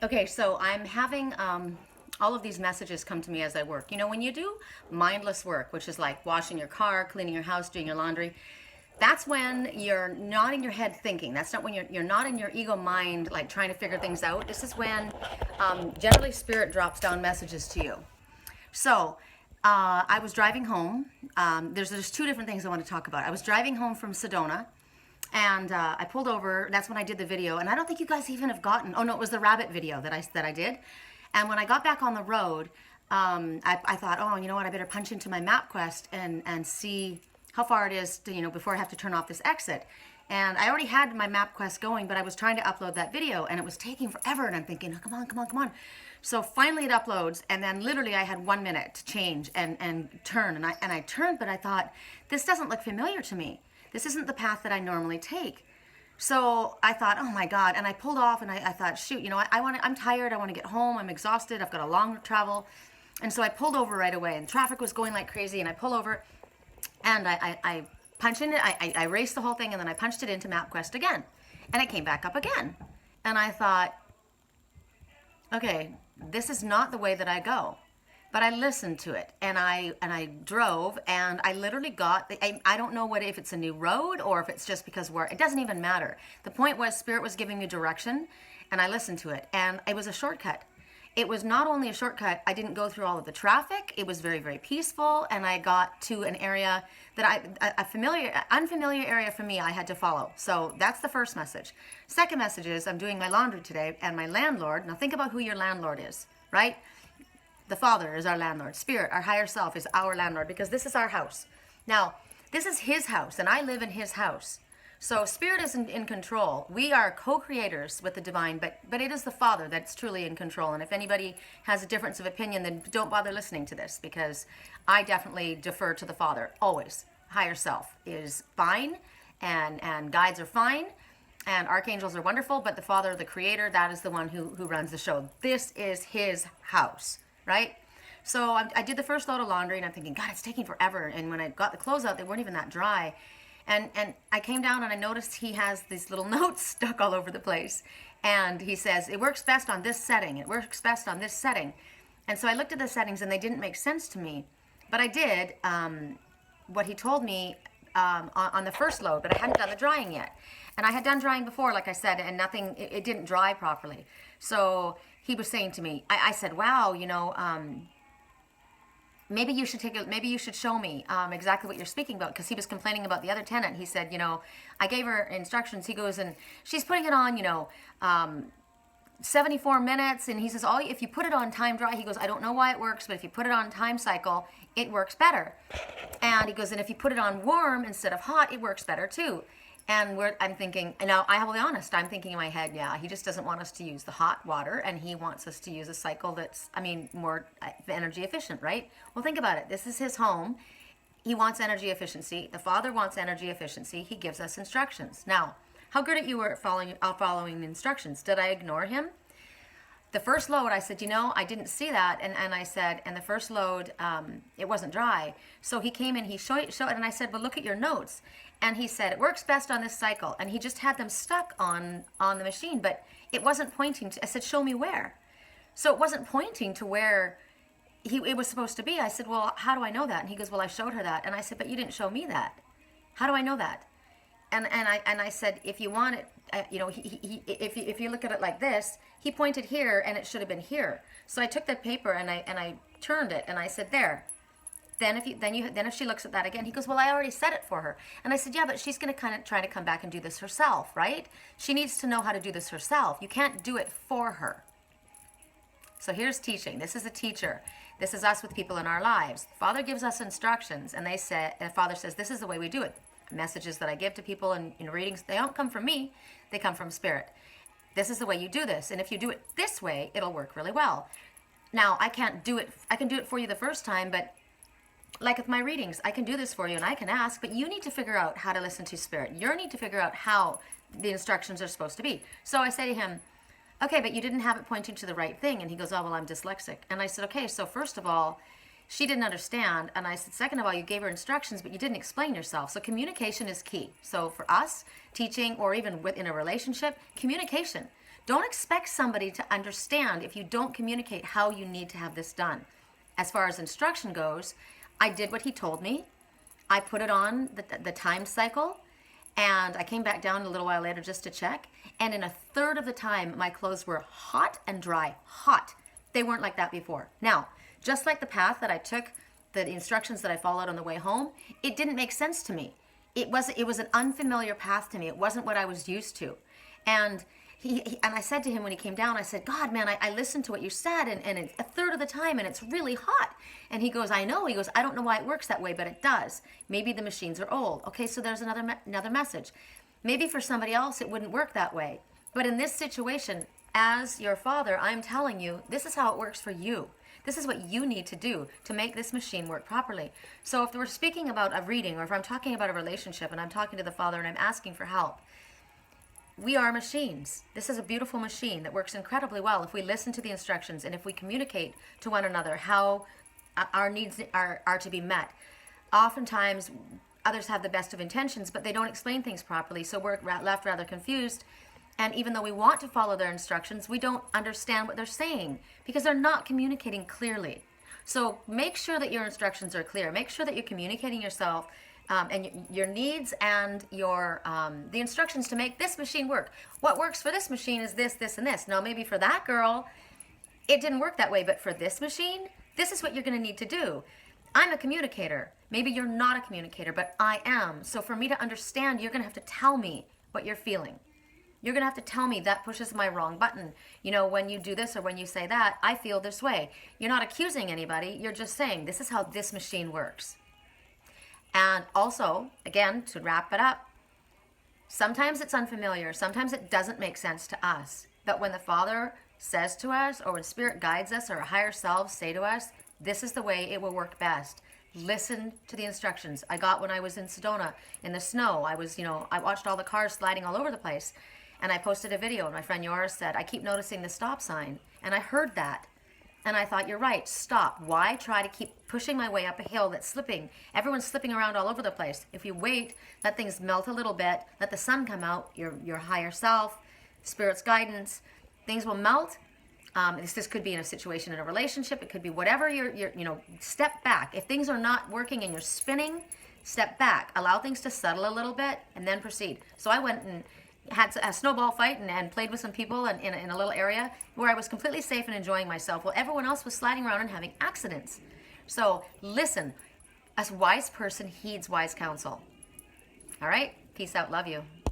Okay, so I'm having all of these messages come to me as I work. You know, when you do mindless work, which is like washing your car, cleaning your house, doing your laundry, that's when you're not in your head thinking. That's not when you're not in your ego mind, like trying to figure things out. This is when generally spirit drops down messages to you. So I was driving home. There's two different things I want to talk about. I was driving home from Sedona, and I pulled over. That's when I did the video, and I don't think you guys even have gotten. Oh no, it was the rabbit video that I did. And when I got back on the road, I thought, oh, you know what? I better punch into my MapQuest and see how far it is to, before I have to turn off this exit. And I already had my MapQuest going, but I was trying to upload that video, and it was taking forever. And I'm thinking, oh, come on, come on, come on. So finally it uploads, and then literally I had 1 minute to change and turn. And I turned, but I thought, this doesn't look familiar to me. This isn't the path that I normally take. So I thought, oh my God. And I pulled off, and I thought, shoot, I'm tired. I want to get home. I'm exhausted. I've got a long travel. And so I pulled over right away, and traffic was going like crazy. And I pull over, and I punched in it. I erased the whole thing, and then I punched it into MapQuest again. And it came back up again. And I thought, okay, this is not the way that I go. But I listened to it, and I drove, and I literally got I don't know if it's a new road or if it's just because it doesn't even matter. The point was Spirit was giving me direction, and I listened to it, and it was a shortcut. It was not only a shortcut, I didn't go through all of the traffic. It was very, very peaceful, and I got to an area that unfamiliar area for me I had to follow. So that's the first message. Second message is I'm doing my laundry today, and my landlord, now think about who your landlord is, right? The Father is our landlord. Spirit, our higher self, is our landlord, because this is our house. Now, this is his house, and I live in his house. So Spirit is in control. We are co-creators with the divine, but it is the Father that's truly in control. And if anybody has a difference of opinion, then don't bother listening to this, because I definitely defer to the Father, always. Higher self is fine, and guides are fine, and archangels are wonderful, but the Father, the Creator, that is the one who runs the show. This is his house. Right? So I did the first load of laundry, and I'm thinking, God, it's taking forever. And when I got the clothes out, they weren't even that dry. And I came down, and I noticed he has these little notes stuck all over the place. And he says, it works best on this setting. It works best on this setting. And so I looked at the settings, and they didn't make sense to me. But I did what he told me on the first load, but I hadn't done the drying yet. And I had done drying before, like I said, and it didn't dry properly. So he was saying to me, I said, wow, maybe you should show me exactly what you're speaking about, because he was complaining about the other tenant. He said, I gave her instructions. He goes, and she's putting it on, 74 minutes. And he says, if you put it on time dry, he goes, I don't know why it works, but if you put it on time cycle, it works better. And he goes, and if you put it on warm instead of hot, it works better too. And I'm thinking, and now I will be honest, I'm thinking in my head, yeah, he just doesn't want us to use the hot water, and he wants us to use a cycle that's, more energy efficient, right? Well, think about it. This is his home. He wants energy efficiency. The Father wants energy efficiency. He gives us instructions. Now, how good at you were at following the instructions? Did I ignore him? The first load, I said, I didn't see that. And I said, and the first load, it wasn't dry. So he came in, he showed it, and I said, well, look at your notes. And he said, it works best on this cycle. And he just had them stuck on the machine, but it wasn't pointing to, I said, show me where. So it wasn't pointing to where it was supposed to be. I said, well, how do I know that? And he goes, well, I showed her that. And I said, but you didn't show me that. How do I know that? And I said, if you want it, if you look at it like this, he pointed here, and it should have been here. So I took that paper, and I turned it, and I said, there. Then if she looks at that again, he goes, well, I already said it for her. And I said, yeah, but she's going to kind of try to come back and do this herself, right? She needs to know how to do this herself. You can't do it for her. So here's teaching. This is a teacher. This is us with people in our lives. Father gives us instructions, and Father says, this is the way we do it. Messages that I give to people in readings, they don't come from me. They come from Spirit. This is the way you do this. And if you do it this way, it'll work really well. Now, I can't do it. I can do it for you the first time, but like with my readings, I can do this for you, and I can ask, but you need to figure out how to listen to Spirit. You need to figure out how the instructions are supposed to be. So I say to him, okay, but you didn't have it pointing to the right thing. And he goes, oh, well, I'm dyslexic. And I said, okay, so first of all, she didn't understand. And I said, second of all, you gave her instructions, but you didn't explain yourself. So communication is key. So for us, teaching, or even within a relationship, communication. Don't expect somebody to understand if you don't communicate how you need to have this done. As far as instruction goes, I did what he told me. I put it on the time cycle, and I came back down a little while later just to check. And in a third of the time, my clothes were hot and dry. Hot. They weren't like that before. Now, just like the path that I took, the instructions that I followed on the way home, it didn't make sense to me. It was an unfamiliar path to me. It wasn't what I was used to. And and I said to him when he came down, I said, God, man, I listened to what you said, and it's a third of the time, and it's really hot. And he goes, I know. He goes, I don't know why it works that way, but it does. Maybe the machines are old. Okay, so there's another message. Maybe for somebody else it wouldn't work that way. But in this situation, as your father, I'm telling you, this is how it works for you. This is what you need to do to make this machine work properly. So if we're speaking about a reading, or if I'm talking about a relationship and I'm talking to the Father and I'm asking for help, we are machines. This is a beautiful machine that works incredibly well if we listen to the instructions and if we communicate to one another how our needs are to be met. Oftentimes, others have the best of intentions, but they don't explain things properly, so we're left rather confused. And even though we want to follow their instructions, we don't understand what they're saying because they're not communicating clearly. So make sure that your instructions are clear. Make sure that you're communicating yourself and your needs and your the instructions to make this machine work. What works for this machine is this, this, and this. Now, maybe for that girl, it didn't work that way, but for this machine, this is what you're going to need to do. I'm a communicator. Maybe you're not a communicator, but I am. So for me to understand, you're going to have to tell me what you're feeling. You're going to have to tell me that pushes my wrong button. You know, when you do this or when you say that, I feel this way. You're not accusing anybody. You're just saying, this is how this machine works. And also, again, to wrap it up, sometimes it's unfamiliar. Sometimes it doesn't make sense to us. But when the Father says to us, or when Spirit guides us, or a higher selves say to us, this is the way it will work best. Listen to the instructions. I got when I was in Sedona in the snow. I watched all the cars sliding all over the place. And I posted a video, and my friend Yoris said, I keep noticing the stop sign. And I heard that. And I thought, you're right, stop. Why try to keep pushing my way up a hill that's slipping? Everyone's slipping around all over the place. If you wait, let things melt a little bit, let the sun come out, your higher self, Spirit's guidance, things will melt. This could be in a situation in a relationship. It could be whatever step back. If things are not working and you're spinning, step back. Allow things to settle a little bit and then proceed. So I went and had a snowball fight and played with some people in a little area where I was completely safe and enjoying myself while everyone else was sliding around and having accidents. So listen, a wise person heeds wise counsel. All right? Peace out. Love you.